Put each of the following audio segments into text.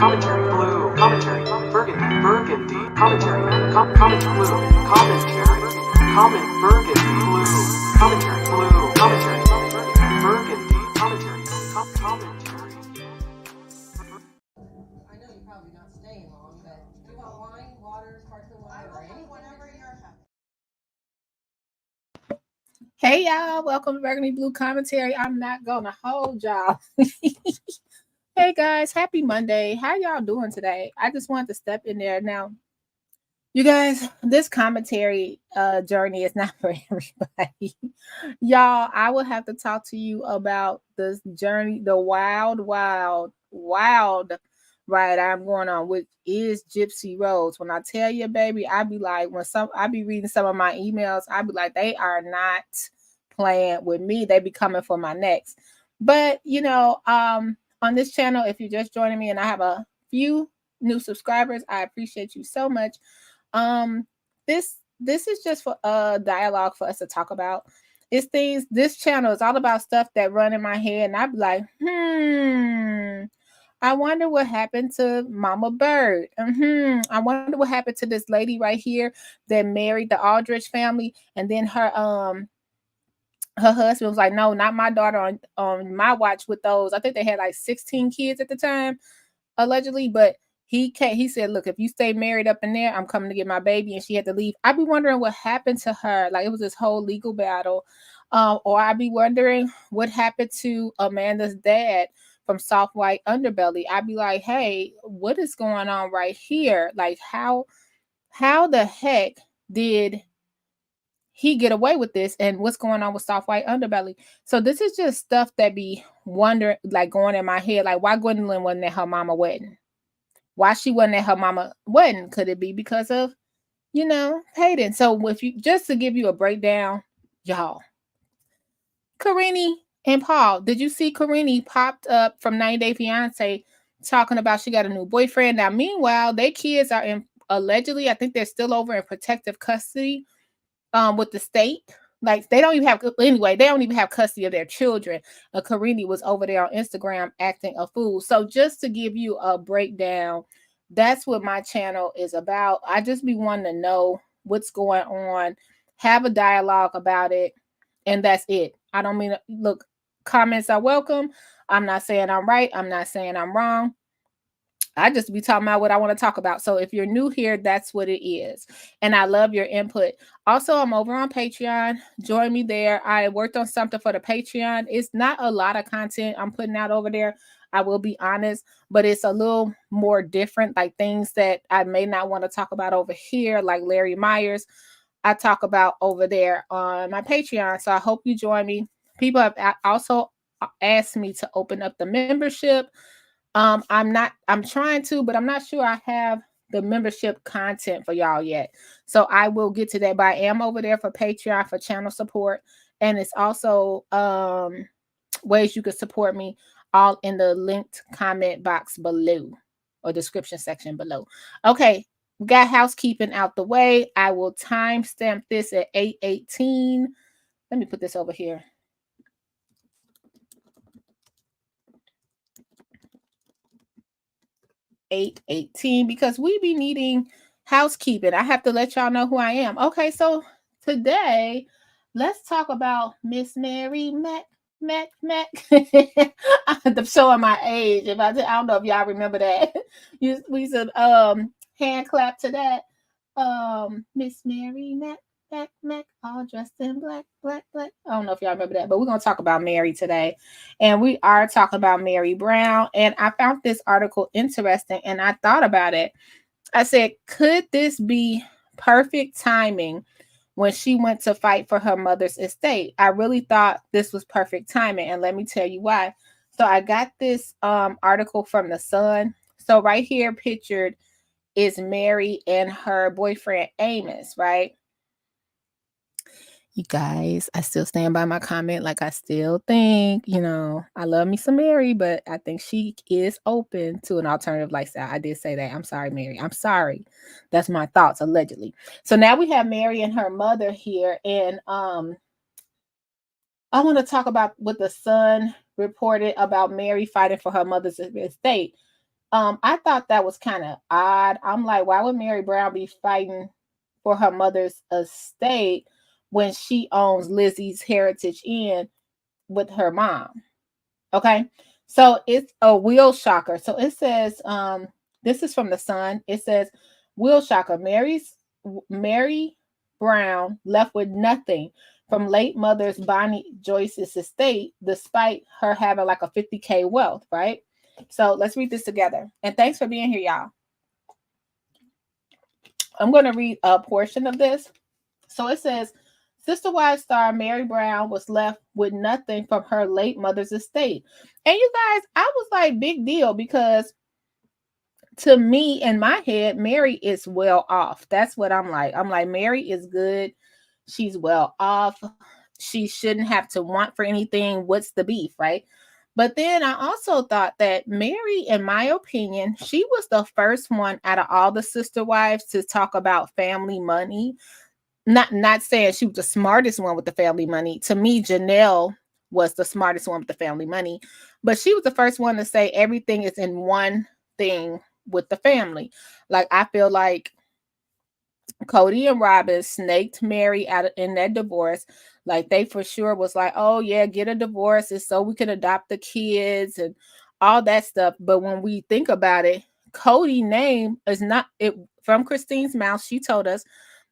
Commentary, blue, commentary, burgundy, commentary, commentary, blue, commentary, burgundy, blue, commentary, burgundy, commentary, commentary. I know you're probably not staying long, but do you want wine, water, sparkling water, or anything? Whatever you're happy. Hey y'all, welcome to Burgundy Blue Commentary. I'm not gonna hold y'all. Hey guys, happy Monday. How y'all doing today? I just wanted to step in there. Now, you guys, this commentary journey is not for everybody. Y'all, I will have to talk to you about this journey, the wild ride I'm going on, which is Gypsy Roads. When I tell you, baby, I be like, I be reading some of my emails, I be like, they are not playing with me. They be coming for my necks. But on this channel, if you're just joining me and I have a few new subscribers, I appreciate you so much. This is just for a dialogue for us to talk about. It's things, this channel is all about stuff that run in my head, and I'd be like, I wonder what happened to Mama Bird. I wonder what happened to this lady right here that married the Aldrich family, and then her husband was like, no, not my daughter on my watch with those. I think they had like 16 kids at the time, allegedly, but he said, look, if you stay married up in there, I'm coming to get my baby. And she had to leave. I'd be wondering what happened to her. Like, it was this whole legal battle. Or I'd be wondering what happened to Amanda's dad from Soft White Underbelly. I'd be like, hey, what is going on right here? Like, how the heck did he get away with this, and what's going on with Soft White Underbelly? So this is just stuff that be wondering, like, going in my head, like, why Gwendolyn wasn't at her mama wedding? Why she wasn't at her mama wedding? Could it be because of, Hayden? So if you, just to give you a breakdown, y'all, Karine and Paul, did you see Karine popped up from 90 Day Fiance talking about she got a new boyfriend? Now, meanwhile, their kids are allegedly, I think they're still over in protective custody with the state. Like, they don't even have custody of their children. Karine was over there on Instagram acting a fool. So just to give you a breakdown, that's what my channel is about. I just be wanting to know what's going on, have a dialogue about it, and that's it. I don't mean, look, comments are welcome. I'm not saying I'm right. I'm not saying I'm wrong. I just be talking about what I want to talk about. So if you're new here, that's what it is. And I love your input. Also, I'm over on Patreon. Join me there. I worked on something for the Patreon. It's not a lot of content I'm putting out over there, I will be honest, but it's a little more different, like things that I may not want to talk about over here, like Larry Myers, I talk about over there on my Patreon. So I hope you join me. People have also asked me to open up the membership. I'm trying to, but I'm not sure I have the membership content for y'all yet. So I will get to that, but I am over there for Patreon for channel support. And it's also ways you can support me, all in the linked comment box below, or description section below. Okay, we got housekeeping out the way. I will timestamp this at 8:18. Let me put this over here. 8:18, because we be needing housekeeping. I have to let y'all know who I am. Okay, so today let's talk about Miss Meri Mac. I'm showing my age. I don't know if y'all remember that. We said hand clap to that. Miss Meri Mac, all dressed in black. I don't know if y'all remember that, but we're gonna talk about Meri today, and we are talking about Meri Brown. And I found this article interesting, and I thought about it. I said, could this be perfect timing when she went to fight for her mother's estate? I really thought this was perfect timing, and let me tell you why. So I got this article from The Sun. So right here pictured is Meri and her boyfriend Amos, right? You guys, I still stand by my comment. Like, I still think, I love me some Meri, but I think she is open to an alternative lifestyle. I did say that. I'm sorry, Meri. I'm sorry. That's my thoughts, allegedly. So now we have Meri and her mother here. And I want to talk about what The Sun reported about Meri fighting for her mother's estate. I thought that was kind of odd. I'm like, why would Meri Brown be fighting for her mother's estate when she owns Lizzie's Heritage Inn with her mom? Okay. So it's a wheel shocker. So it says, this is from the Sun. It says, wheel shocker. Meri Brown left with nothing from late mother's Bonnie Joyce's estate, despite her having like a 50K wealth, right? So let's read this together. And thanks for being here, y'all. I'm going to read a portion of this. So it says, Sister Wives star Meri Brown was left with nothing from her late mother's estate. And you guys, I was like, big deal, because to me, in my head, Meri is well off. That's what I'm like. I'm like, Meri is good. She's well off. She shouldn't have to want for anything. What's the beef, right? But then I also thought that Meri, in my opinion, she was the first one out of all the sister wives to talk about family money. Not saying she was the smartest one with the family money. To me, Janelle was the smartest one with the family money. But she was the first one to say everything is in one thing with the family. Like, I feel like Cody and Robin snaked Meri out in that divorce. Like, they for sure was like, oh yeah, get a divorce, it's so we can adopt the kids and all that stuff. But when we think about it, Cody's name is not it. From Christine's mouth, she told us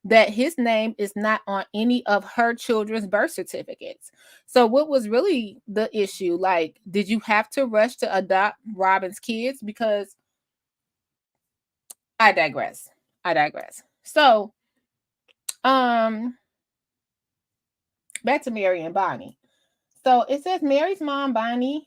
that his name is not on any of her children's birth certificates. So what was really the issue? Like, did you have to rush to adopt Robin's kids? Because I digress. So, back to Meri and Bonnie. So it says Meri's mom, Bonnie,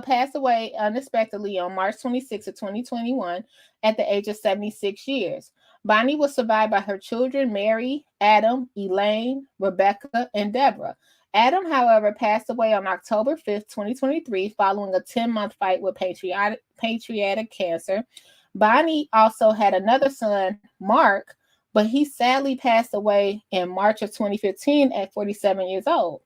passed away unexpectedly on March 26th of 2021 at the age of 76 years. Bonnie was survived by her children, Meri, Adam, Elaine, Rebecca, and Deborah. Adam, however, passed away on October 5th, 2023, following a 10-month fight with pancreatic cancer. Bonnie also had another son, Mark, but he sadly passed away in March of 2015 at 47 years old.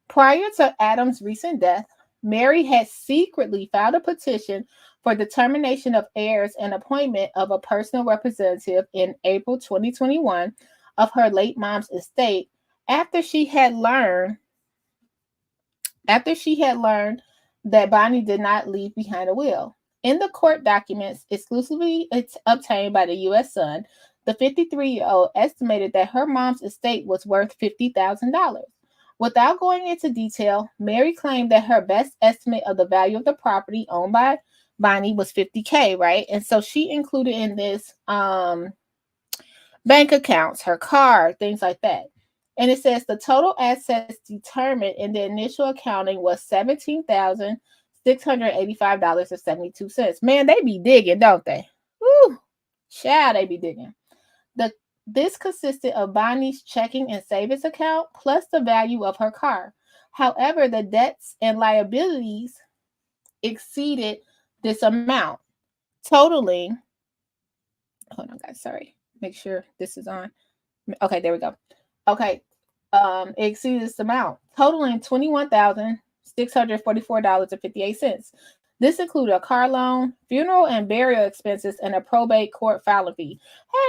Prior to Adam's recent death, Meri had secretly filed a petition for the termination of heirs and appointment of a personal representative in April 2021 of her late mom's estate after she had learned that Bonnie did not leave behind a will. In the court documents exclusively obtained by the U.S. Sun, the 53-year-old estimated that her mom's estate was worth $50,000. Without going into detail, Meri claimed that her best estimate of the value of the property owned by Bonnie was $50K, right? And so she included in this bank accounts, her car, things like that. And it says the total assets determined in the initial accounting was $17,685.72. Man, they be digging, don't they? Woo! Child, they be digging. This consisted of Bonnie's checking and savings account plus the value of her car. However, the debts and liabilities exceeded this amount, totaling, hold on guys, sorry, make sure this is on. Okay, there we go. Okay, it exceeded this amount, totaling $21,644.58. This included a car loan, funeral and burial expenses, and a probate court filing fee.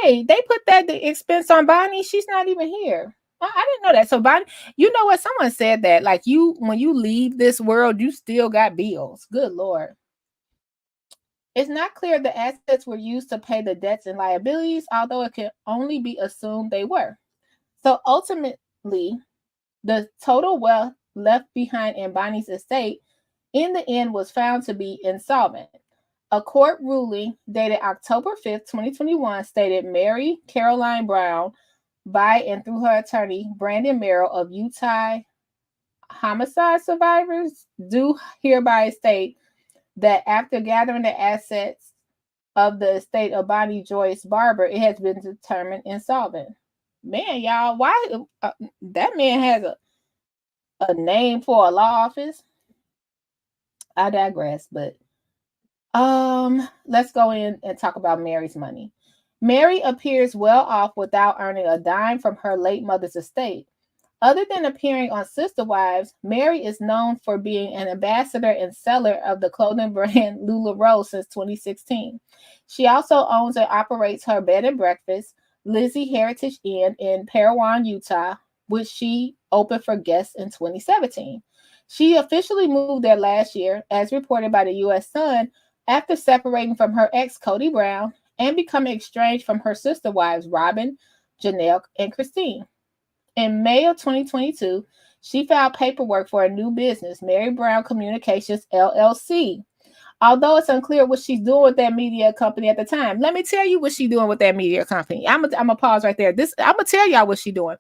Hey, they put that the expense on Bonnie. She's not even here. I didn't know that. So Bonnie, you know what? Someone said that, like, when you leave this world, you still got bills. Good Lord. It's not clear the assets were used to pay the debts and liabilities, although it can only be assumed they were. So ultimately, the total wealth left behind in Bonnie's estate in the end was found to be insolvent. A court ruling dated October 5th, 2021 stated Meri Caroline Brown, by and through her attorney, Brandon Merrill of Utah homicide survivors, do hereby state that after gathering the assets of the estate of Bonnie Joyce Barber, it has been determined insolvent. Man, y'all, why that man has a name for a law office? I digress, but let's go in and talk about Meri's money. Meri appears well off without earning a dime from her late mother's estate. Other than appearing on Sister Wives, Meri is known for being an ambassador and seller of the clothing brand LuLaRoe since 2016. She also owns and operates her bed and breakfast, Lizzie Heritage Inn in Parowan, Utah, which she opened for guests in 2017. She officially moved there last year, as reported by the U.S. Sun, after separating from her ex Cody Brown and becoming estranged from her sister wives Robin, Janelle, and Christine. In May of 2022, she filed paperwork for a new business, Meri Brown Communications LLC. Although it's unclear what she's doing with that media company at the time. Let me tell you what she's doing with that media company. I'm gonna pause right there. I'm gonna tell y'all what she's doing.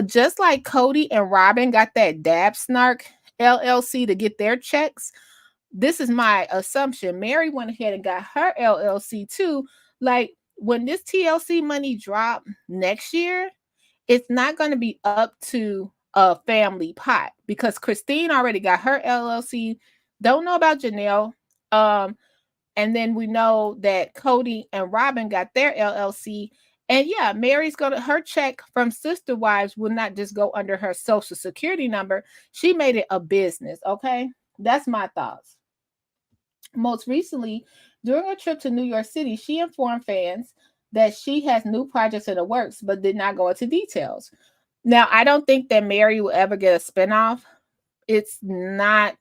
Just like Cody and Robin got that Dab Snark LLC to get their checks, this is my assumption. Meri went ahead and got her LLC too. Like when this TLC money drop next year, it's not going to be up to a family pot because Christine already got her LLC. Don't know about Janelle. And then we know that Cody and Robin got their LLC. And yeah, Meri's her check from Sister Wives will not just go under her social security number. She made it a business. Okay. That's my thoughts. Most recently, during a trip to New York City, she informed fans that she has new projects in the works, but did not go into details. Now, I don't think that Meri will ever get a spinoff. It's not.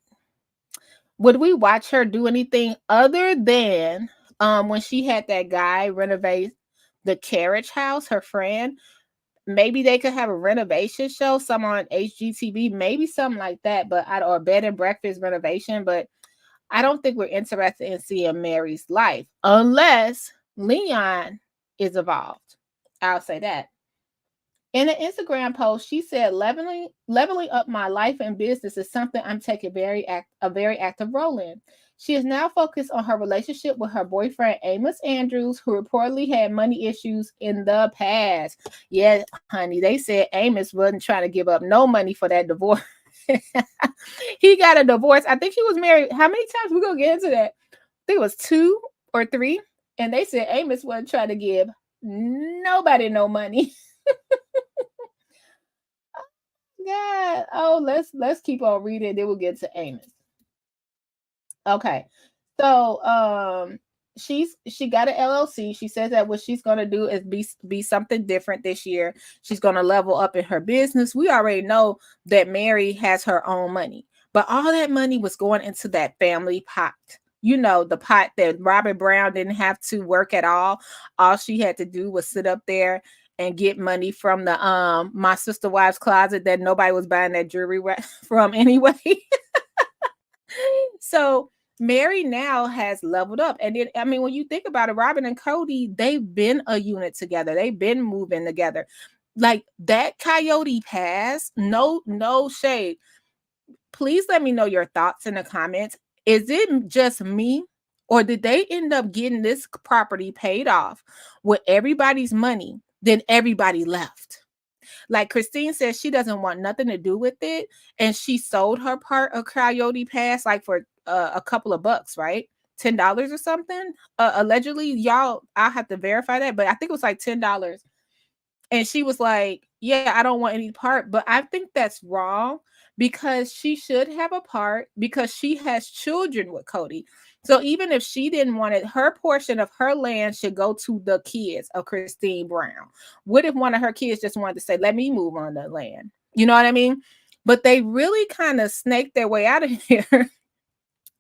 Would we watch her do anything other than when she had that guy renovate the carriage house, her friend? Maybe they could have a renovation show, some on HGTV, maybe something like that, but or bed and breakfast renovation. But I don't think we're interested in seeing Meri's life unless Leon is involved. I'll say that. In an Instagram post, she said, leveling up my life and business is something I'm taking a very active role in. She is now focused on her relationship with her boyfriend, Amos Andrews, who reportedly had money issues in the past. Yeah, honey, they said Amos wasn't trying to give up no money for that divorce. He got a divorce. I think he was married. How many times? We're going to get into that. I think it was 2 or 3. And they said Amos wasn't trying to give nobody no money. God. Oh, let's keep on reading. Then we'll get to Amos. Okay. So she got an LLC. She says that what she's gonna do is be something different this year. She's gonna level up in her business. We already know that Meri has her own money, but all that money was going into that family pot. You know, the pot that Robert Brown didn't have to work at all. All she had to do was sit up there and get money from the my sister wives closet that nobody was buying that jewelry from anyway. So Meri now has leveled up. And then, I mean, when you think about it, Robin and Cody, they've been a unit together. They've been moving together. Like that Coyote Pass, no shade. Please let me know your thoughts in the comments. Is it just me? Or did they end up getting this property paid off with everybody's money? Then everybody left. Like Christine says, she doesn't want nothing to do with it. And she sold her part of Coyote Pass like for a couple of bucks, right? $10 or something. Allegedly, y'all, I'll have to verify that, but I think it was like $10. And she was like, yeah, I don't want any part. But I think that's wrong because she should have a part because she has children with Cody. So even if she didn't want it, her portion of her land should go to the kids of Christine Brown. What if one of her kids just wanted to say, let me move on the land? You know what I mean? But they really kind of snaked their way out of here.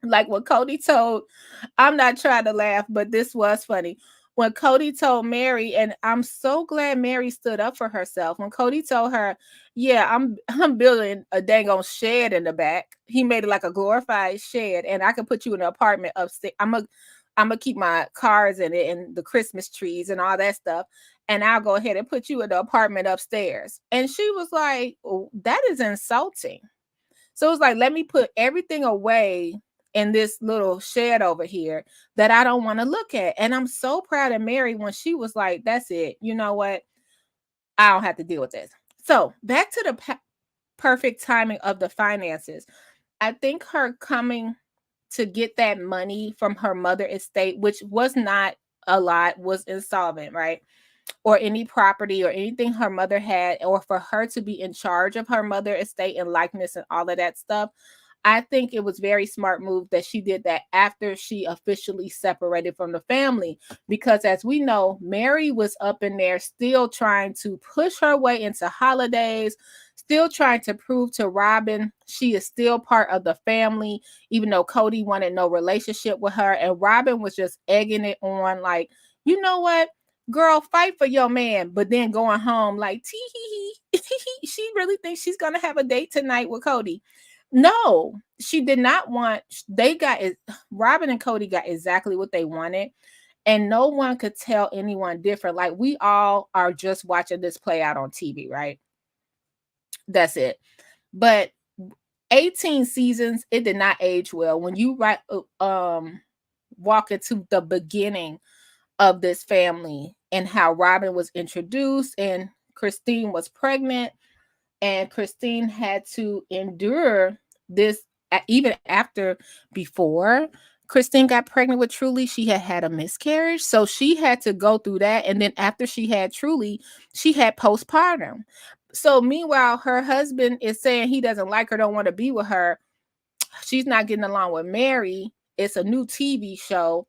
Like what Cody told, I'm not trying to laugh, but this was funny. When Cody told Meri, and I'm so glad Meri stood up for herself. When Cody told her, yeah, I'm building a dang on shed in the back. He made it like a glorified shed, and I can put you in an apartment upstairs. I'm gonna keep my cars in it and the Christmas trees and all that stuff. And I'll go ahead and put you in the apartment upstairs. And she was like, oh, that is insulting. So it was like, let me put everything away in this little shed over here that I don't want to look at. And I'm so proud of Meri when she was like, that's it. You know what? I don't have to deal with this. So back to the perfect timing of the finances. I think her coming to get that money from her mother estate, which was not a lot, was insolvent, right? or any property or anything her mother had, or for her to be in charge of her mother estate and likeness and all of that stuff. I think it was very smart move that she did that after she officially separated from the family, because as we know, Meri was up in there still trying to push her way into holidays, still trying to prove to Robin she is still part of the family, even though Cody wanted no relationship with her. And Robin was just egging it on, like, you know what? Girl, fight for your man, but then going home like, tee hee hee, she really thinks she's gonna have a date tonight with Cody. No, she did not want. They got it. Robin and Cody got exactly what they wanted, and no one could tell anyone different. Like, we all are just watching this play out on TV, right? That's it. But 18 seasons, it did not age well. When you walk into the beginning of this family and how Robin was introduced, and Christine was pregnant, and Christine had to endure this even after, before Christine got pregnant with Truly, she had a miscarriage. So she had to go through that. And then after she had Truly, she had postpartum. So meanwhile, her husband is saying he doesn't like her, don't want to be with her. She's not getting along with Meri. It's a new TV show.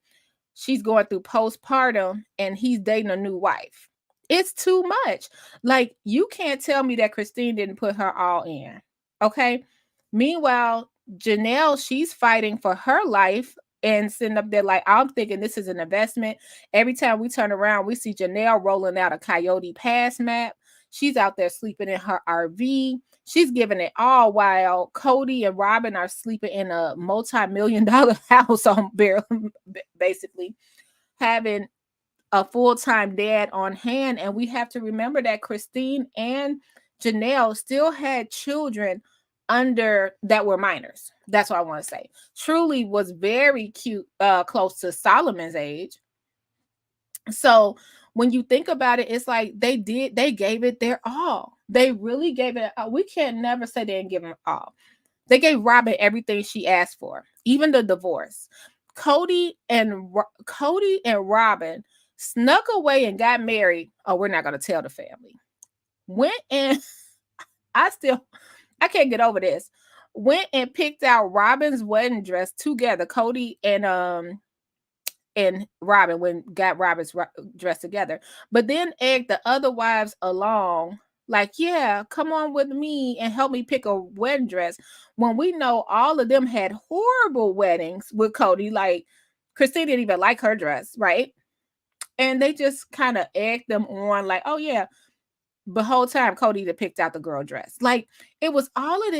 She's going through postpartum and he's dating a new wife. It's too much. Like, you can't tell me that Christine didn't put her all in. Okay. Meanwhile, Janelle, she's fighting for her life and sitting up there like, I'm thinking this is an investment. Every time we turn around, we see Janelle rolling out a Coyote Pass map. She's out there sleeping in her RV. She's giving it all while Cody and Robin are sleeping in a multi-million-dollar house on basically having a full-time dad on hand. And we have to remember that Christine and Janelle still had children under that were minors. That's what I want to say. Truly was very cute, close to Solomon's age. So when you think about it, it's like they gave it their all. They really gave it. We can't never say they didn't give them all. They gave Robin everything she asked for, even the divorce. Cody and Robin snuck away and got married. Oh, we're not going to tell the family. Went and I can't get over this. Went and picked out Robin's wedding dress together. Cody and Robin got Robin's dress together, but then egged the other wives along. Like, yeah, come on with me and help me pick a wedding dress. When we know all of them had horrible weddings with Cody. Like, Christine didn't even like her dress, right? And they just kind of egged them on, like, oh yeah. The whole time Cody picked out the girl dress. Like, it was all of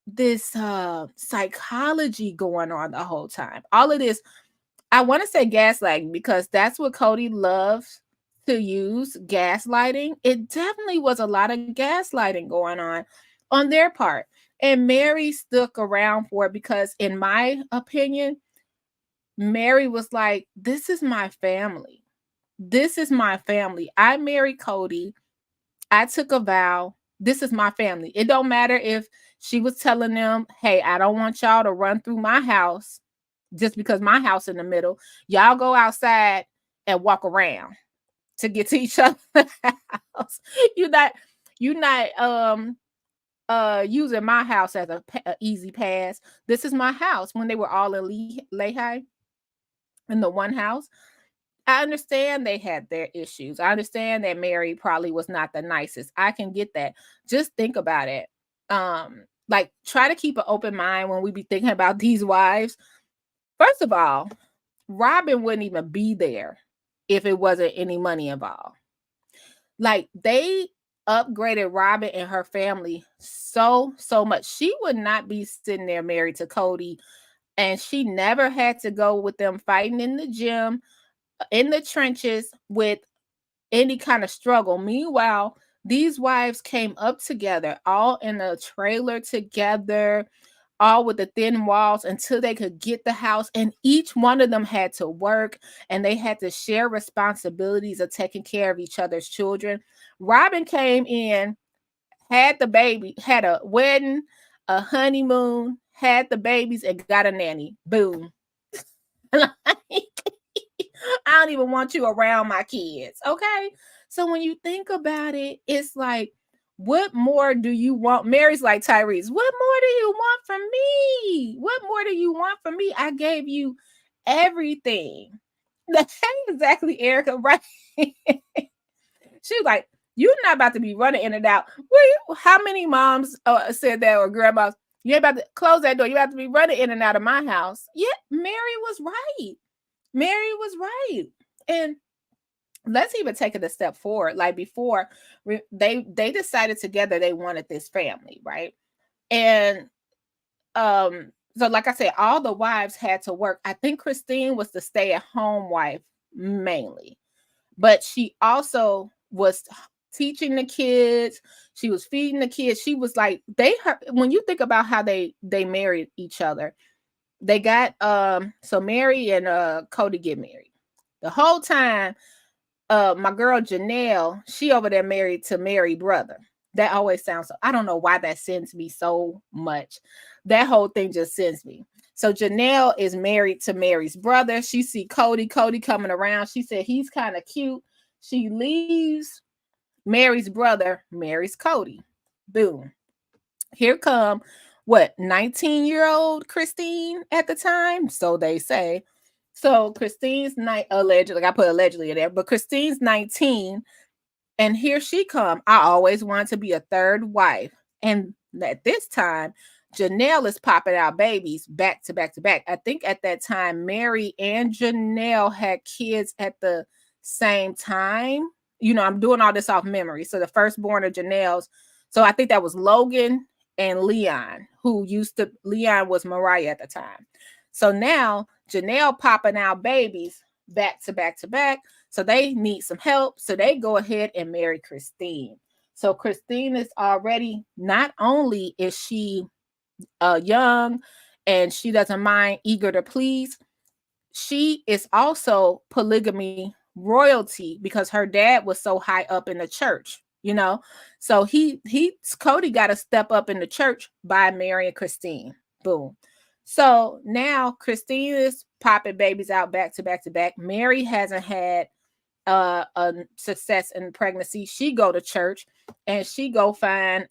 this psychology going on the whole time. All of this, I want to say gaslighting, because that's what Cody loves to use, gaslighting. It definitely was a lot of gaslighting going on their part. And Meri stuck around for it because, in my opinion, Meri was like, this is my family. This is my family. I married Cody. I took a vow. This is my family. It don't matter if she was telling them, hey, I don't want y'all to run through my house just because my house in the middle. Y'all go outside and walk around to get to each other's house. You're not using my house as a easy pass. This is my house. When they were all in Lehigh in the one house, I understand they had their issues. I understand that Meri probably was not the nicest. I can get that. Just think about it. Like, try to keep an open mind when we be thinking about these wives. First of all, Robin wouldn't even be there if it wasn't any money involved. Like, they upgraded Robin and her family so much. She would not be sitting there married to Cody, and she never had to go with them fighting in the gym, in the trenches, with any kind of struggle. Meanwhile, these wives came up together, all in a trailer together, all with the thin walls, until they could get the house. And each one of them had to work, and they had to share responsibilities of taking care of each other's children. Robin came in, had the baby, had a wedding, a honeymoon, had the babies, and got a nanny. Boom. I don't even want you around my kids. Okay. So when you think about it, it's like, what more do you want? Mary's like, Tyrese, what more do you want from me? What more do you want from me? I gave you everything. That's exactly Erica, right? She was like, you're not about to be running in and out. How many moms said that, or grandmas? You ain't about to close that door. You have to be running in and out of my house. Yeah, Mary was right. Mary was right. And let's even take it a step forward. Like before, they decided together they wanted this family, right? And so like I said, all the wives had to work. I think Christine was the stay-at-home wife mainly, but she also was teaching the kids. She was feeding the kids. She was like, when you think about how they married each other, they got so Mary and Cody get married. The whole time, my girl Janelle, she over there married to Meri brother. That always sounds so, I don't know why that sends me so much. That whole thing just sends me. So Janelle is married to Mary's brother. She see Cody coming around. She said he's kind of cute. She leaves Mary's brother, marries Cody. Boom. Here come 19-year-old Christine at the time, so they say. So Christine's allegedly, I put allegedly in there, but Christine's 19, and here she come. I always wanted to be a third wife, and at this time, Janelle is popping out babies back to back to back. I think at that time, Mary and Janelle had kids at the same time. I'm doing all this off memory. So the firstborn of Janelle's, so I think that was Logan and Leon, Leon was Mariah at the time. So now Janelle popping out babies back to back to back. So they need some help. So they go ahead and marry Christine. So Christine is already, not only is she young and she doesn't mind, eager to please, she is also polygamy royalty because her dad was so high up in the church. So Cody got to step up in the church by marrying Christine. Boom. So now Christine is popping babies out back to back to back. Mary hasn't had a success in pregnancy. She go to church and she go find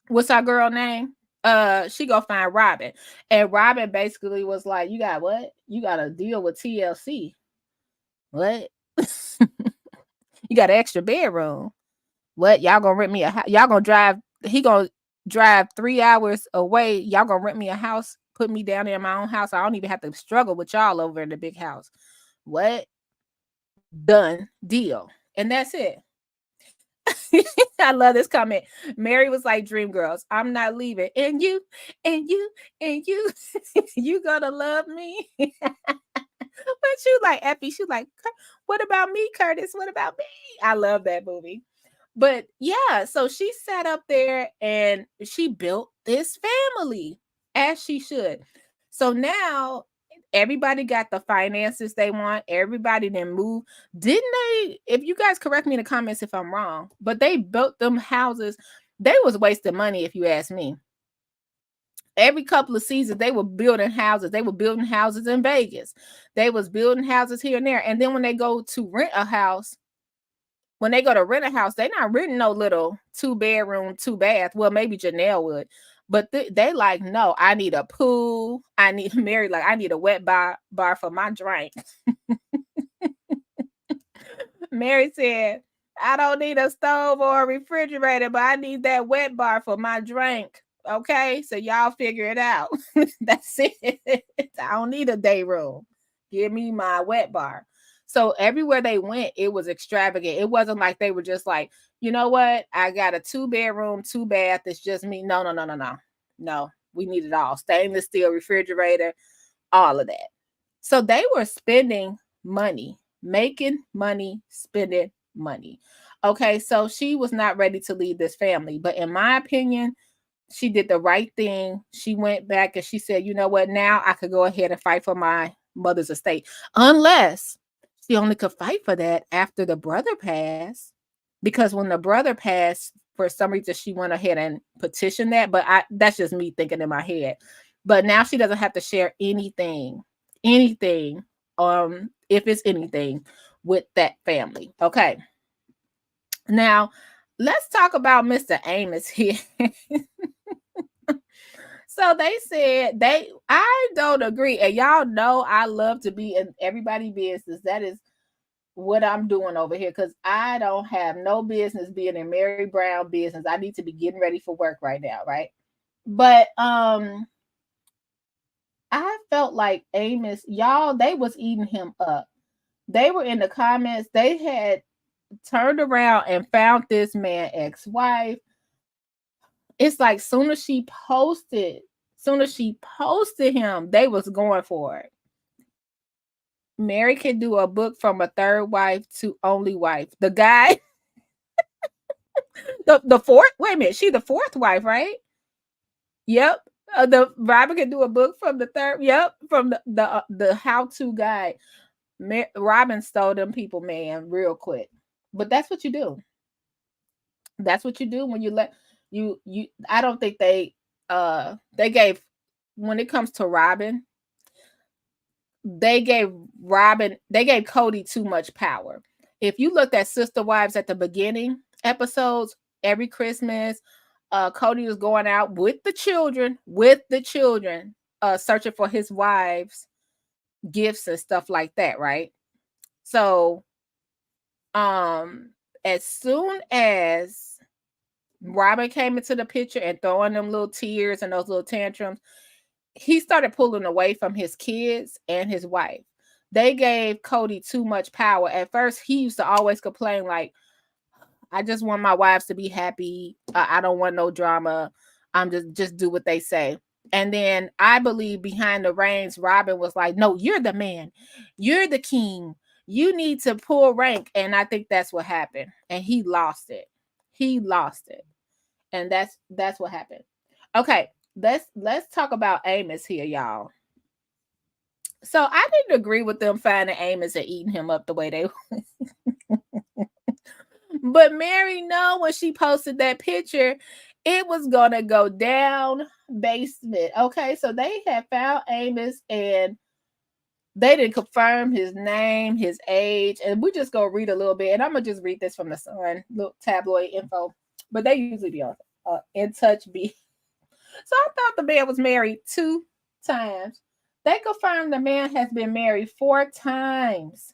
what's our girl name? She go find Robin, and Robin basically was like, "You got what? You got to deal with TLC. What? You got an extra bedroom? What? Y'all gonna rent me a house? Y'all gonna drive? He gonna drive 3 hours away? Y'all gonna rent me a house? Put me down in my own house? I don't even have to struggle with y'all over in the big house. What? Done deal, and that's it." I love this comment. Mary was like, "Dream girls, I'm not leaving. And you, you gonna love me." But you like Effie, she like, "What about me, Curtis? What about me?" I love that movie. But yeah, so she sat up there and she built this family as she should. So now everybody got the finances they want. Everybody then moved. Didn't they? If you guys correct me in the comments if I'm wrong, but they built them houses. They was wasting money if you ask me. Every couple of seasons, they were building houses. They were building houses in Vegas. They was building houses here and there. And then when they go to rent a house, they're not renting no little 2-bedroom, 2-bath. Well, maybe Janelle would. But they like, no, I need a pool. I need Mary, like, I need a wet bar for my drink. Mary said, I don't need a stove or a refrigerator, but I need that wet bar for my drink. Okay, so y'all figure it out. That's it. I don't need a day room. Give me my wet bar. So everywhere they went, it was extravagant. It wasn't like they were just like, you know what? I got a 2-bedroom, 2-bath. It's just me. No. No, we need it all. Stainless steel refrigerator, all of that. So they were spending money, making money, spending money. Okay, so she was not ready to leave this family. But in my opinion, she did the right thing. She went back and she said, you know what? Now I could go ahead and fight for my mother's estate. Unless she only could fight for that after the brother passed. Because when the brother passed, for some reason, she went ahead and petitioned that. But that's just me thinking in my head. But now she doesn't have to share anything if it's anything with that family. Okay. Now, let's talk about Mr. Amos here. So they said I don't agree. And y'all know I love to be in everybody's business. That is what I'm doing over here, because I don't have no business being in Meri Brown business. I need to be getting ready for work right now, right? But I felt like Amos, y'all, they was eating him up. They were in the comments. They had turned around and found this man ex-wife. It's like soon as she posted him, they was going for it. Meri can do a book from a third wife to only wife. The guy, the fourth. Wait a minute, she the fourth wife, right? Yep. The Robin can do a book from the third. Yep, from the how-to guide. Robin stole them people, man, real quick. But that's what you do. That's what you do when you let you. I don't think they gave, when it comes to Robin, they gave Cody too much power. If you looked at Sister Wives at the beginning episodes, every Christmas, Cody was going out with the children, searching for his wives' gifts and stuff like that, right? So, as soon as Robin came into the picture and throwing them little tears and those little tantrums, he started pulling away from his kids and his wife. They gave Cody too much power. At first, he used to always complain like, I just want my wives to be happy. I don't want no drama. I'm just do what they say. And then I believe behind the reins, Robin was like, no, you're the man. You're the king. You need to pull rank. And I think that's what happened. And he lost it. And that's what happened. Okay, let's talk about Amos here, y'all. So I didn't agree with them finding Amos and eating him up the way they but Meri know when she posted that picture, it was gonna go down basement. Okay, so they had found Amos and they didn't confirm his name, his age, and we just go read a little bit. And I'm gonna just read this from the Sun, little tabloid info. But they usually be on In Touch B. So I thought the man was married 2 times. They confirmed the man has been married 4 times.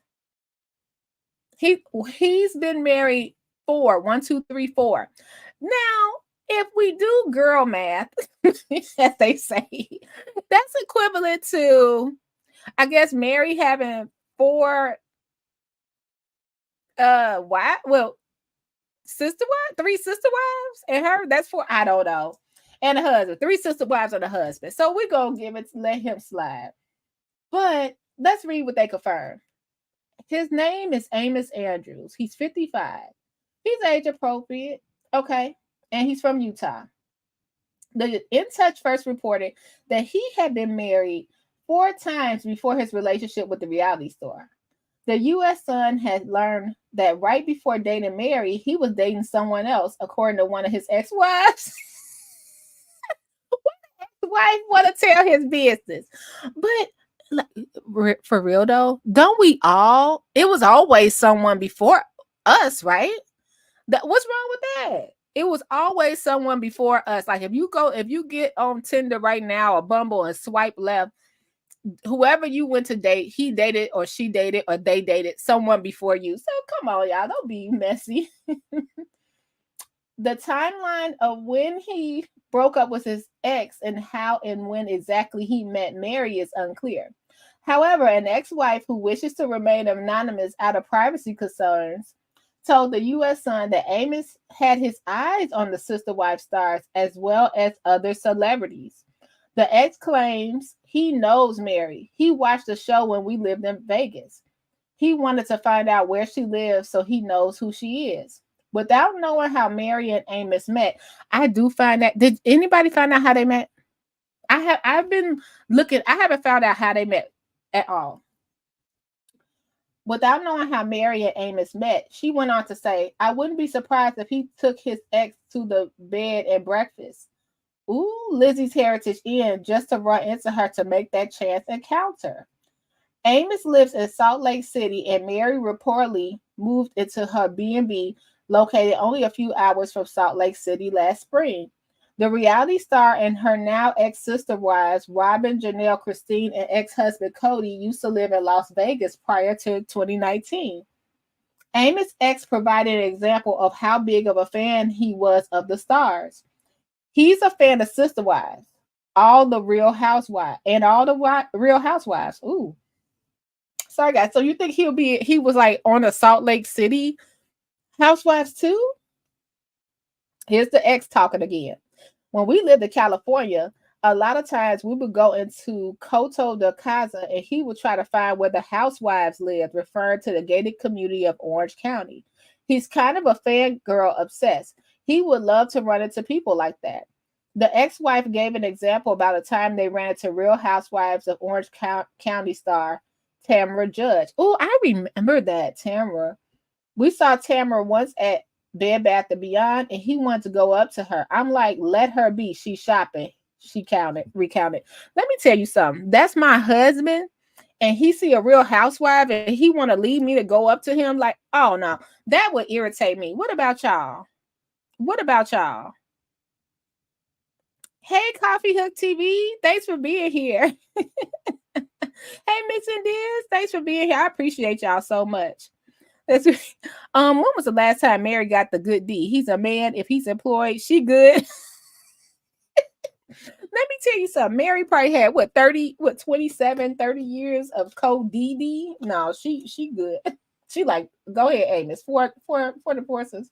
He's been married 4. 1, 2, 3, 4. Now, if we do girl math, as they say, that's equivalent to, I guess, Meri having 4 wives. Well, sister wives, 3 sister wives, and her, that's 4. I don't know. And a husband, 3 sister wives and a husband. So we're gonna let him slide. But let's read what they confirmed. His name is Amos Andrews. He's 55. He's age appropriate. Okay. And he's from Utah. The In Touch first reported that he had been married 4 times before his relationship with the reality star. The U.S. Sun had learned that right before dating Meri, he was dating someone else, according to one of his ex-wives. Wife want to tell his business. But for real though, don't we all? It was always someone before us, right? What's wrong with that? It was always someone before us. Like if you get on Tinder right now or Bumble and swipe left, whoever you went to date, he dated or she dated or they dated someone before you. So come on, y'all, don't be messy. The timeline of when he broke up with his ex and how and when exactly he met Meri is unclear. However, an ex-wife who wishes to remain anonymous out of privacy concerns told the U.S. Sun that Amos had his eyes on the sister wife stars as well as other celebrities. The ex claims he knows Meri. He watched the show when we lived in Vegas. He wanted to find out where she lives so he knows who she is. Without knowing how Meri and Amos met, I do find that. Did anybody find out how they met? I've been looking. I haven't found out how they met at all. Without knowing how Meri and Amos met, she went on to say, I wouldn't be surprised if he took his ex to the bed and breakfast. Ooh, Lizzie's Heritage Inn, just to run into her to make that chance encounter. Amos lives in Salt Lake City, and Meri reportedly moved into her B&B located only a few hours from Salt Lake City last spring. The reality star and her now ex-sister wives, Robin, Janelle, Christine, and ex-husband Cody, used to live in Las Vegas prior to 2019. Amos' ex provided an example of how big of a fan he was of the stars. He's a fan of Sister Wives, all the Real Housewives, and all the Real Housewives. Ooh, sorry guys. So you think he was like on the Salt Lake City Housewives too? Here's the ex talking again. When we lived in California, a lot of times we would go into Coto de Casa and he would try to find where the housewives lived, referring to the gated community of Orange County. He's kind of a fangirl obsessed. He would love to run into people like that. The ex-wife gave an example about a time they ran into Real Housewives of Orange County star Tamara Judge. Oh, I remember that, Tamara. We saw Tamara once at Bed Bath & Beyond, and he wanted to go up to her. I'm like, let her be. She's shopping. She recounted. Let me tell you something. That's my husband, and he see a Real Housewife, and he want to leave me to go up to him. Like, oh no, that would irritate me. What about y'all? What about y'all? Hey, Coffee Hook TV, thanks for being here. Hey, Mix and Diz, thanks for being here. I appreciate y'all so much. That's when was the last time Meri got the good D? He's a man. If he's employed, she good. Let me tell you something. Meri probably had 27, 30 years of co-DD. No, she good. She like, go ahead, Amos. For the forces.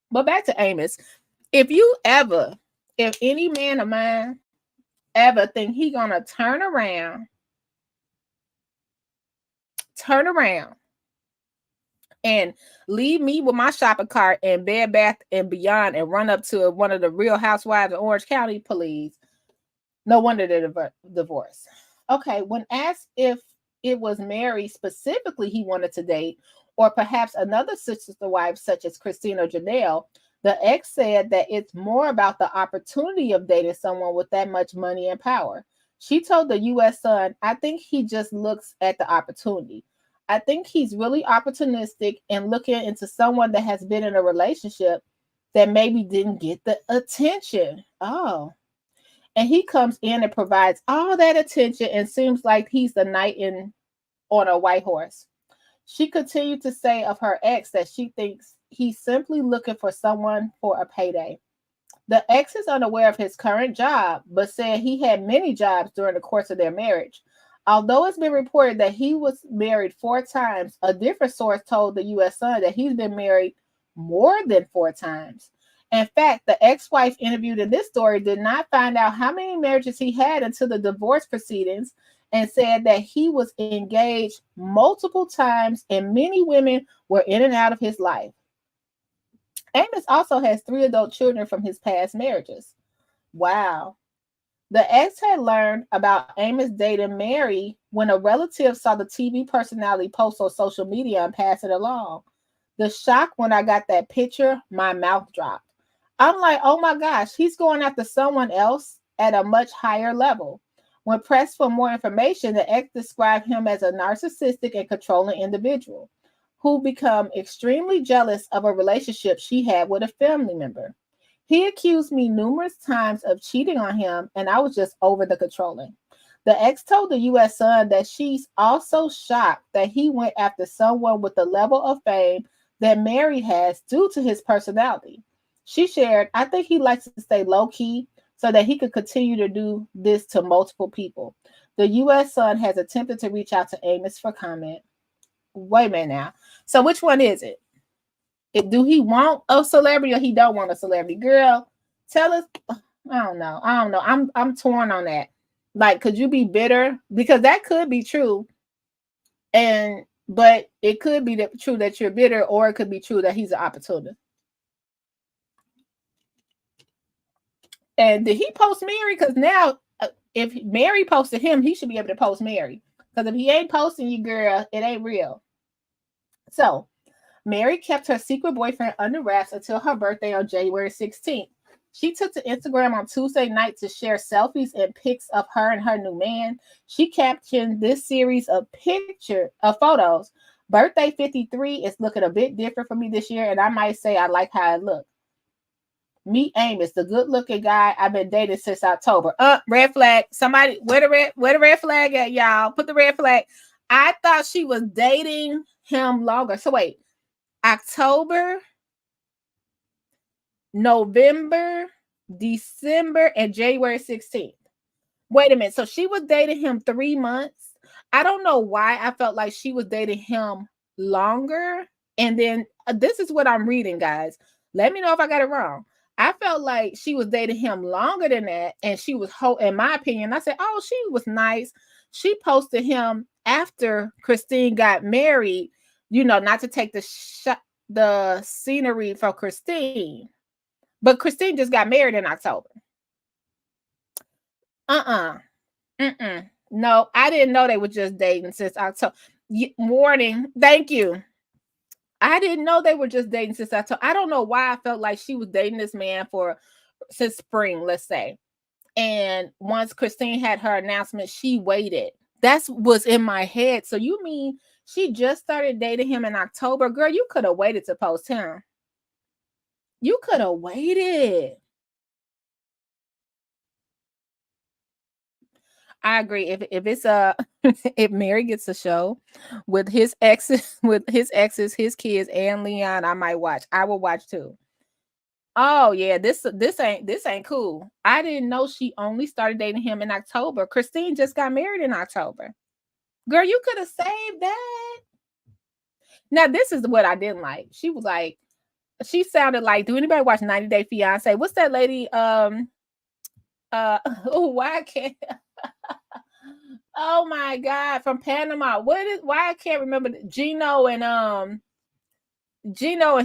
But back to Amos. If any man of mine ever think he gonna turn around and leave me with my shopping cart and Bed Bath & Beyond and run up to one of the Real Housewives of Orange County, please. No wonder they're divorced. Okay, when asked if it was Meri specifically he wanted to date, or perhaps another sister wife such as Christine or Janelle, the ex said that it's more about the opportunity of dating someone with that much money and power. She told the U.S. Sun, I think he just looks at the opportunity. I think he's really opportunistic and looking into someone that has been in a relationship that maybe didn't get the attention. Oh. And he comes in and provides all that attention and seems like he's the knight on a white horse. She continued to say of her ex that she thinks he's simply looking for someone for a payday. The ex is unaware of his current job, but said he had many jobs during the course of their marriage. Although it's been reported that he was married 4 times, a different source told the U.S. Sun that he's been married more than 4 times. In fact, the ex-wife interviewed in this story did not find out how many marriages he had until the divorce proceedings, and said that he was engaged multiple times and many women were in and out of his life. Amos also has 3 adult children from his past marriages. Wow. The ex had learned about Amos dating Meri when a relative saw the TV personality post on social media and pass it along. The shock when I got that picture, my mouth dropped. I'm like, oh my gosh, he's going after someone else at a much higher level. When pressed for more information, the ex described him as a narcissistic and controlling individual who became extremely jealous of a relationship she had with a family member. He accused me numerous times of cheating on him, and I was just over the controlling. The ex told the U.S. Sun that she's also shocked that he went after someone with the level of fame that Meri has due to his personality. She shared, I think he likes to stay low-key so that he could continue to do this to multiple people. The U.S. Sun has attempted to reach out to Amos for comment. Wait a minute now. So which one is it? Do he want a celebrity or he don't want a celebrity? Girl, tell us. I don't know. I'm torn on that. Like, could you be bitter? Because that could be true. But it could be true that you're bitter, or it could be true that he's an opportunist. And did he post Meri? Because now, if Meri posted him, he should be able to post Meri. Because if he ain't posting you, girl, it ain't real. So, Meri kept her secret boyfriend under wraps until her birthday on January 16th. She took to Instagram on Tuesday night to share selfies and pics of her and her new man. She captioned this series of photos. Birthday 53 is looking a bit different for me this year, and I might say I like how it looks. Meet Amos, the good-looking guy I've been dating since October. Red flag. Somebody, where the red flag at, y'all? Put the red flag. I thought she was dating him longer. So wait, October, November, December, and January 16th. Wait a minute. So she was dating him 3 months. I don't know why I felt like she was dating him longer. And then this is what I'm reading, guys. Let me know if I got it wrong. I felt like she was dating him longer than that. And she was, in my opinion, I said, oh, she was nice. She posted him after Christine got married, not to take the scenery for Christine. But Christine just got married in October. No, I didn't know they were just dating since October. Warning. Thank you. I didn't know they were just dating since October. I don't know why I felt like she was dating this man since spring, let's say. And once Christine had her announcement, she waited. That was in my head. So you mean she just started dating him in October? Girl, you could have waited to post him. You could have waited. I agree. If it's if Meri gets a show with his exes, his kids, and Leon, I might watch. I will watch too. Oh yeah, this ain't cool. I didn't know she only started dating him in October. Christine just got married in October. Girl, you could have saved that. Now this is what I didn't like. She was like, she sounded like, do anybody watch 90 Day Fiance? What's that lady? Why I can't oh my God, from Panama. Why I can't remember Gino and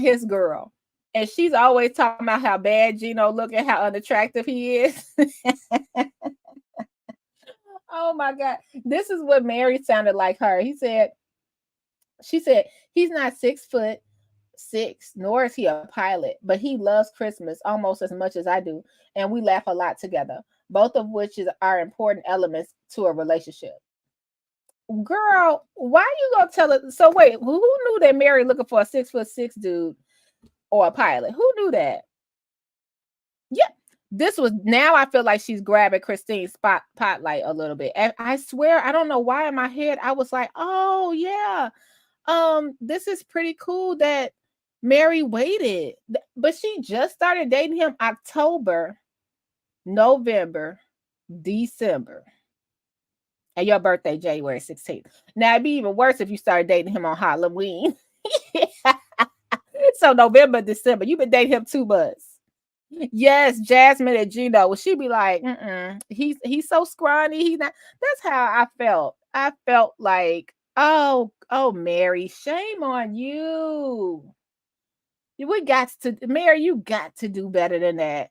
his girl. And she's always talking about how bad Gino look and how unattractive he is. Oh my God. This is what Meri sounded like her. She said, he's not 6'6", nor is he a pilot, but he loves Christmas almost as much as I do. And we laugh a lot together, both of which are important elements to a relationship. Girl, why you gonna tell it? So wait, who knew that Meri looking for a 6'6" dude or a pilot? Who knew that? Yeah. Now I feel like she's grabbing Christine's spotlight a little bit. And I swear, I don't know why in my head I was like, oh yeah, this is pretty cool that Meri waited. But she just started dating him October, November, December. And your birthday, January 16th. Now it'd be even worse if you started dating him on Halloween. So November, December. You've been dating him 2 months. Yes, Jasmine and Gino. Well, she'd be like, he's so scrawny. He's not. That's how I felt. I felt like, oh, Meri, shame on you. Meri, you got to do better than that.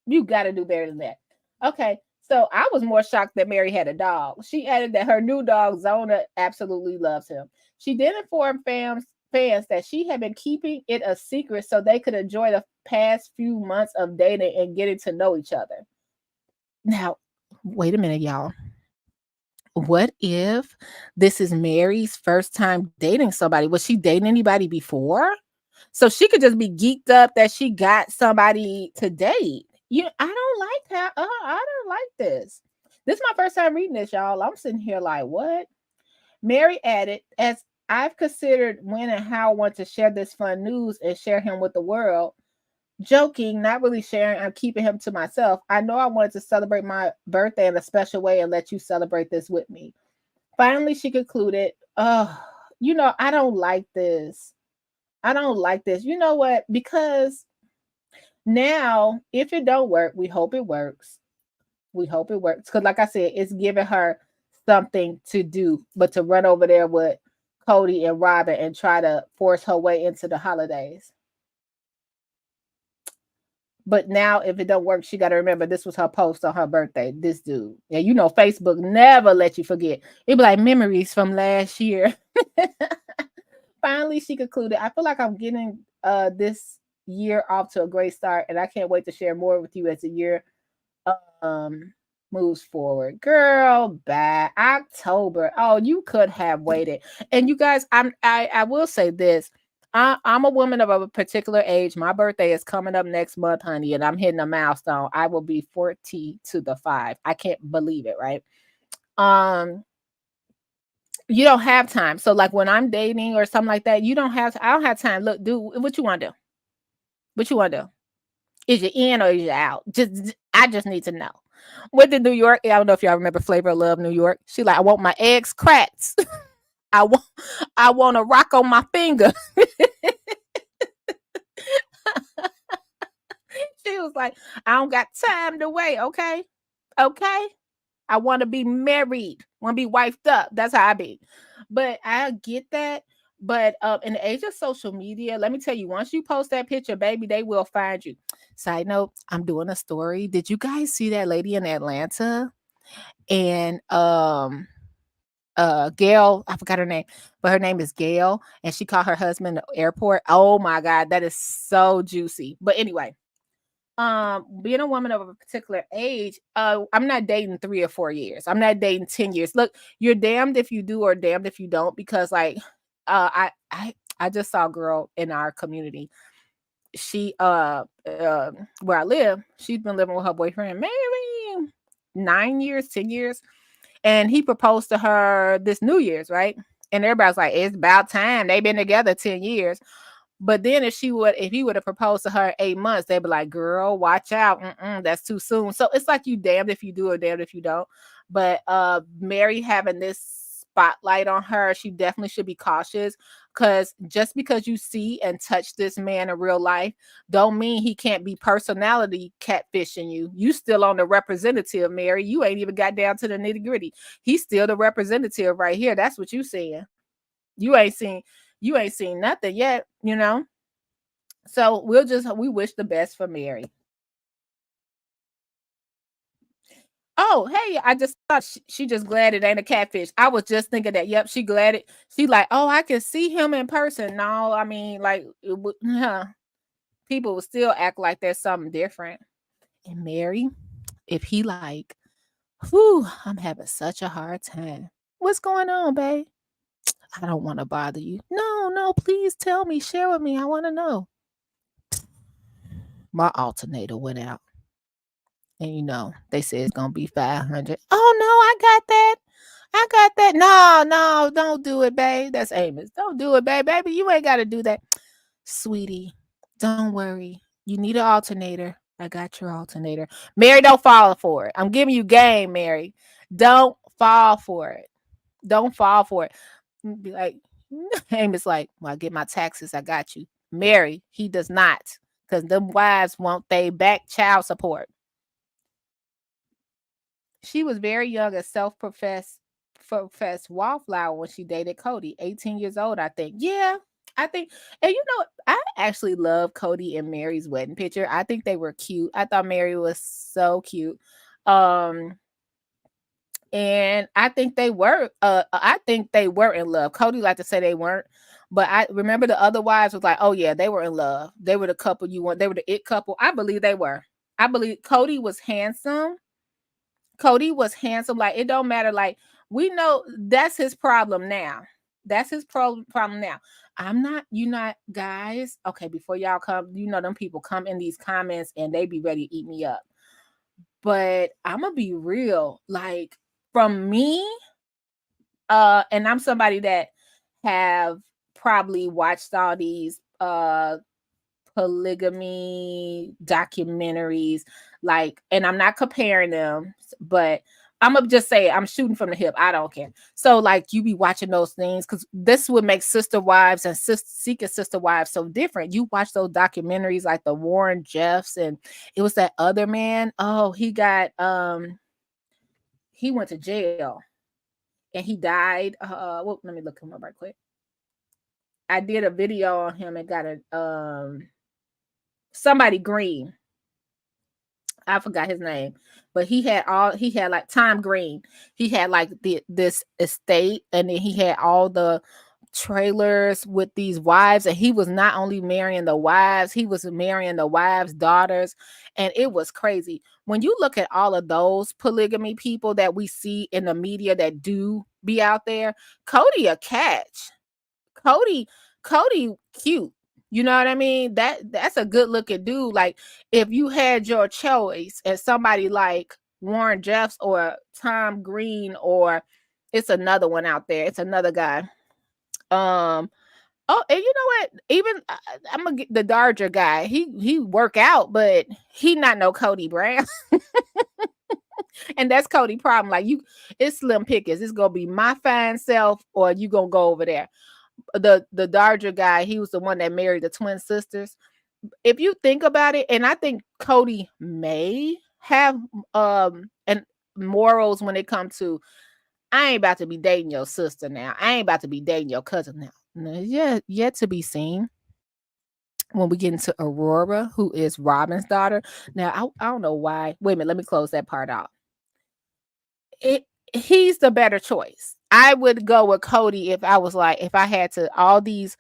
You got to do better than that. Okay, so I was more shocked that Meri had a dog. She added that her new dog, Zona, absolutely loves him. She did inform fans that she had been keeping it a secret so they could enjoy the past few months of dating and getting to know each other. Now, wait a minute, y'all. What if this is Meri's first time dating somebody? Was she dating anybody before? So she could just be geeked up that she got somebody to date. I don't like that. I don't like this. This is my first time reading this, y'all. I'm sitting here like, what? Meri added, as I've considered when and how I want to share this fun news and share him with the world. Joking, not really sharing. I'm keeping him to myself. I know I wanted to celebrate my birthday in a special way and let you celebrate this with me. Finally, she concluded, I don't like this. I don't like this. You know what? Because now, if it don't work, we hope it works. We hope it works. Because like I said, it's giving her something to do, but to run over there with Cody and Robin and try to force her way into the holidays. But now, if it don't work, she got to remember this was her post on her birthday. This dude. Yeah, Facebook never let you forget. It'd be like memories from last year. Finally, she concluded, I feel like I'm getting this year off to a great start, and I can't wait to share more with you as the year um moves forward. Girl, by October. Oh, you could have waited. And you guys, I will say this. I'm a woman of a particular age. My birthday is coming up next month, honey, and I'm hitting a milestone. I will be 40 to the 5. I can't believe it, right? Um, you don't have time. So like when I'm dating or something like that, you don't have I don't have time. Look, dude, what you want to do? What you want to do? Is you in or is you out? I just need to know. Went to New York. I don't know if y'all remember Flavor of Love New York. She like, I want my eggs cracked. I want I want a rock on my finger. She was like, I don't got time to wait. Okay. Okay. I want to be married. Want to be wifed up. That's how I be. But I get that. But in the age of social media, let me tell you, once you post that picture, baby, they will find you. Side note, I'm doing a story. Did you guys see that lady in Atlanta? And Gail, I forgot her name, but her name is Gail, and she called her husband at the airport. Oh my God, that is so juicy. But anyway, being a woman of a particular age, I'm not dating 3 or 4 years. I'm not dating 10 years. Look, you're damned if you do or damned if you don't, because like I just saw a girl in our community. She where I live, she's been living with her boyfriend maybe 9 years, 10 years. And he proposed to her this New Year's, right? And everybody's like, it's about time. They've been together 10 years. But then if he would have proposed to her in 8 months, they'd be like, girl, watch out. That's too soon. So it's like you damned if you do or damned if you don't. But Mary having this spotlight on her, she definitely should be cautious, because just because you see and touch this man in real life don't mean he can't be personality catfishing you. You still on the representative, Mary. You ain't even got down to the nitty-gritty. He's still the representative right here. That's what you saying. You ain't seen nothing yet, you know. So we wish the best for Mary. Oh, hey, I just thought she just glad it ain't a catfish. I was just thinking that. Yep, she glad it. She like, oh, I can see him in person. No, I mean, like, people will still act like there's something different. And Mary, if he like, whew, I'm having such a hard time. What's going on, babe? I don't want to bother you. No, no, please tell me, share with me. I want to know. My alternator went out. And they say it's gonna be 500. Oh no, I got that. I got that. No, no, don't do it, babe. That's Amos. Don't do it, babe. Baby, you ain't gotta do that. Sweetie, don't worry. You need an alternator. I got your alternator. Mary, don't fall for it. I'm giving you game, Mary. Don't fall for it. Don't fall for it. Be like, Amos, like, well, I get my taxes. I got you. Mary, he does not. Because them wives want they back child support. She was very young, a self-professed wallflower when she dated Cody, 18 years old, I think. Yeah, I think. And I actually love Cody and Mary's wedding picture. I think they were cute. I thought Mary was so cute. And I think they were in love. Cody liked to say they weren't, but I remember the other wives was like, oh yeah, they were in love. They were the couple you want. They were the it couple. I believe they were. I believe Cody was handsome. Like, it don't matter. Like, we know that's his problem now. That's his problem now. You not guys. Okay, before y'all come, them people come in these comments and they be ready to eat me up. But I'm gonna be real. Like, from me, and I'm somebody that have probably watched all these polygamy documentaries, like, and I'm not comparing them, but I'm gonna just say I'm shooting from the hip. I don't care. So like, you be watching those things because this would make sister wives and seeking sister wives so different. You watch those documentaries like the Warren Jeffs, and it was that other man. Oh, he went to jail and he died. Well, let me look him up right quick. I did a video on him and got a somebody Green. I forgot his name, but he had like Tom Green. He had like this estate, and then he had all the trailers with these wives, and he was not only marrying the wives, he was marrying the wives' daughters, and it was crazy. When you look at all of those polygamy people that we see in the media that do be out there, Cody a catch. Cody cute. You know what I mean? That's a good looking dude. Like, if you had your choice and somebody like Warren Jeffs or Tom Green, or it's another one out there, it's another guy. Oh, and you know what? Even I'm gonna get the Darger guy. He work out, but he not no Cody Brown. And that's Cody problem. Like, it's slim pickings. It's gonna be my fine self, or you gonna go over there. The Darger guy, he was the one that married the twin sisters. If you think about it, and I think Cody may have and morals when it comes to, I ain't about to be dating your sister now. I ain't about to be dating your cousin now. No, yet to be seen. When we get into Aurora, who is Robin's daughter. Now, I don't know why. Wait a minute, let me close that part out. He's the better choice. I would go with Cody if I had to, all these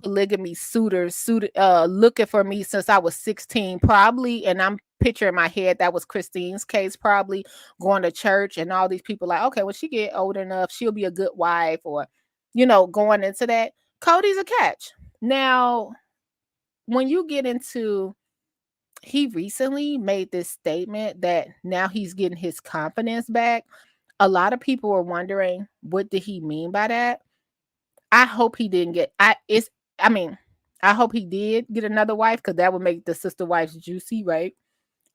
polygamy suitors looking for me since I was 16, probably, and I'm picturing in my head that was Christine's case, probably going to church, and all these people like, okay, when she get old enough, she'll be a good wife, or going into that. Cody's a catch. Now, when you get into, he recently made this statement that now he's getting his confidence back. A lot of people were wondering, what did he mean by that? I hope he didn't get, I hope he did get another wife, because that would make the sister wives juicy, right?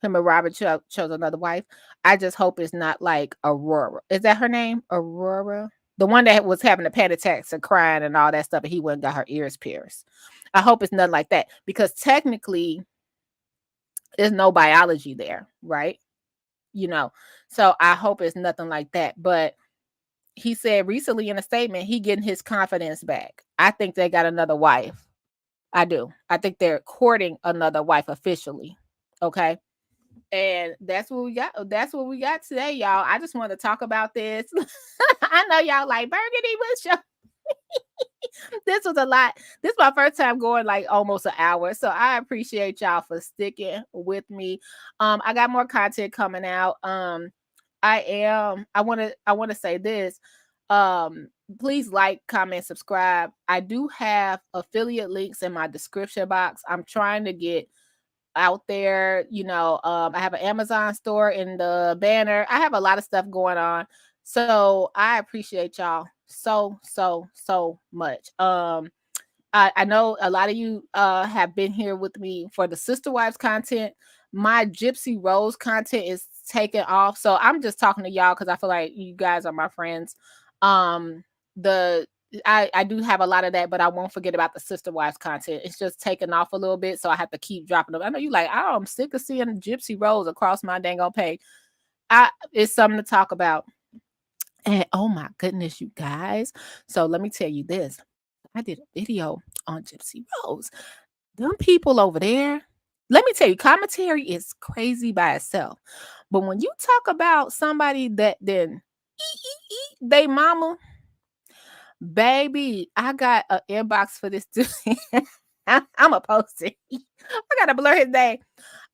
Him and Robert chose another wife. I just hope it's not like Aurora. Is that her name? Aurora? The one that was having the panic attacks and crying and all that stuff, and he went and got her ears pierced. I hope it's nothing like that, because technically there's no biology there, right? So I hope it's nothing like that. But he said recently in a statement, he getting his confidence back. I think they got another wife. I do. I think they're courting another wife officially. Okay. And that's what we got. That's what we got today, y'all. I just want to talk about this. I know y'all like Burgundy, what's your this was a lot. This is my first time going like almost an hour. So I appreciate y'all for sticking with me. I got more content coming out. I want to say this. Please like, comment, subscribe. I do have affiliate links in my description box. I'm trying to get out there. I have an Amazon store in the banner. I have a lot of stuff going on. So I appreciate y'all so much. I know a lot of you have been here with me for the Sister Wives content. My Gypsy Rose content is taking off. So I'm just talking to y'all because I feel like you guys are my friends. I do have a lot of that, but I won't forget about the Sister Wives content. It's just taking off a little bit, so I have to keep dropping them. I know you like, I'm sick of seeing Gypsy Rose across my dang old page. It's something to talk about. And oh my goodness, you guys. So let me tell you this. I did a video on Gypsy Rose. Them people over there, let me tell you, commentary is crazy by itself. But when you talk about somebody that then they mama, baby, I got an inbox for this dude. I'm a post it. I gotta blur his name.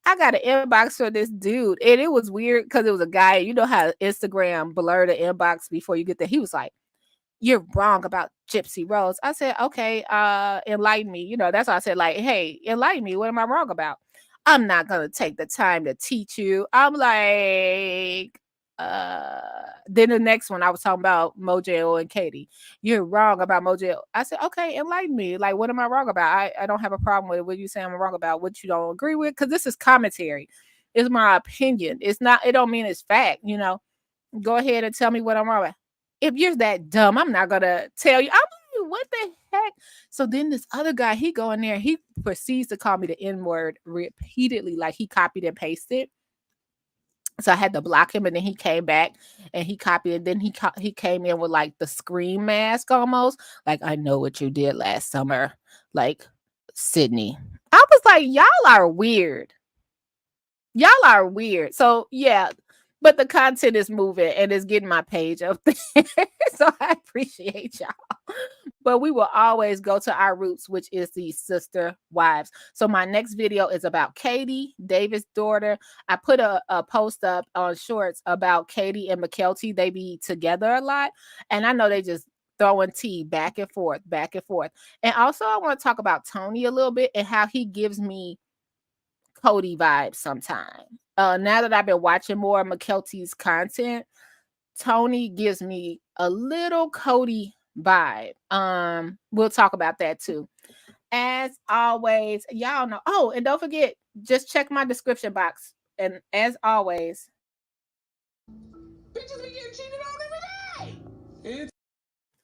I got an inbox for this dude, and it was weird because it was a guy. You know how Instagram blur the inbox before you get there. He was like, "You're wrong about Gypsy Rose." I said, "Okay, enlighten me." That's why I said, like, "Hey, enlighten me. What am I wrong about?" I'm not gonna take the time to teach you. I'm like, then the next one I was talking about Mojo and Katie. You're wrong about Mojo. I said, okay, enlighten me. Like, what am I wrong about? I don't have a problem with what you say I'm wrong about, what you don't agree with, because this is commentary. It's my opinion. It don't mean it's fact, Go ahead and tell me what I'm wrong with. If you're that dumb, I'm not gonna tell you. I'm like, what the heck? So then this other guy, he go in there, he proceeds to call me the N-word repeatedly, like he copied and pasted. So I had to block him, and then he came back and he copied it. Then he came in with like the scream mask almost. Like, I know what you did last summer. Like, Sydney. I was like, y'all are weird. Y'all are weird. So yeah, but the content is moving and it's getting my page up there. So I appreciate y'all. But we will always go to our roots, which is the sister wives. So my next video is about Katie, David's daughter. I put a post up on Shorts about Katie and McKelty. They be together a lot. And I know they just throwing tea back and forth, back and forth. And also I want to talk about Tony a little bit and how he gives me Cody vibes sometimes. Now that I've been watching more of McKelty's content, Tony gives me a little Cody vibe. We'll talk about that too. As always, y'all know. Oh, and don't forget, just check my description box. And as always, bitches be getting cheated on every day.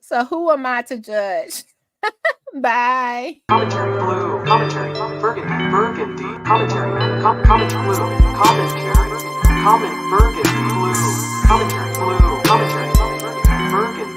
So who am I to judge? Bye. Commentary blue. Commentary burgundy. Burgundy. Commentary. Comment blue. Commentary. Comment burgundy.